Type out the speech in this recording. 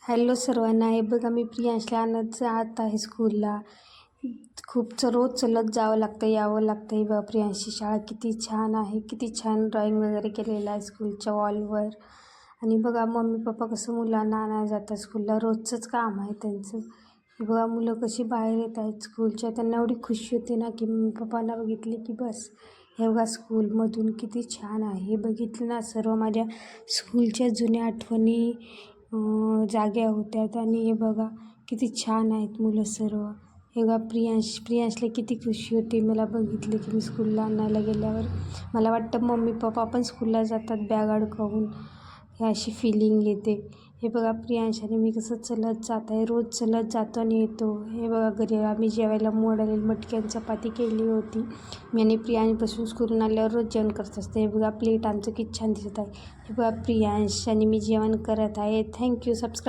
Hello सर्वांना, हे बघा मी प्रियांशला आणत जात आहे स्कूलला. रोज चलत जावं लागतं, यावं लागतं. हे बघा प्रियांशची शाळा किती छान आहे, किती छान ड्रॉइंग वगैरे केलेलं आहे स्कूलच्या वॉलवर. आणि बघा मम्मी पप्पा कसं मुलांना आणायला जातात स्कूलला, रोजचंच काम आहे त्यांचं. हे बघा मुलं कशी बाहेर येत आहेत स्कूलच्या, त्यांना एवढी खुशी होती ना की मम्मी पप्पांना बघितले की बस. हे बघा स्कूलमधून किती छान आहे, हे बघितलं ना सर्व माझ्या स्कूलच्या जुन्या आठवणी जाग्या होत्यात. आणि हे बघा किती छान आहेत मुलं सर्व. हे बघा प्रियांशला किती खुशी होती मला बघितले की मी स्कूलला आणायला गेल्यावर. मला वाटतं मम्मी पप्पा पण स्कूलला जातात बॅग अडकवून, हे अशी फिलिंग येते. हे बघा प्रियांश आणि मी कसं चलत जात आहे, रोज चलत जातो आणि येतो. हे बघा घरी आम्ही जेवायला मोड आलेली मटकी आणि चपाती केली होती. मी आणि प्रियांशपासून स्कूलून आल्यावर रोज जेवण करत असते. हे बघा प्लेट आमचं किती छान दिसत आहे. हे बघा प्रियांश आणि मी जेवण करत आहे. थँक्यू. सबस्क्राईब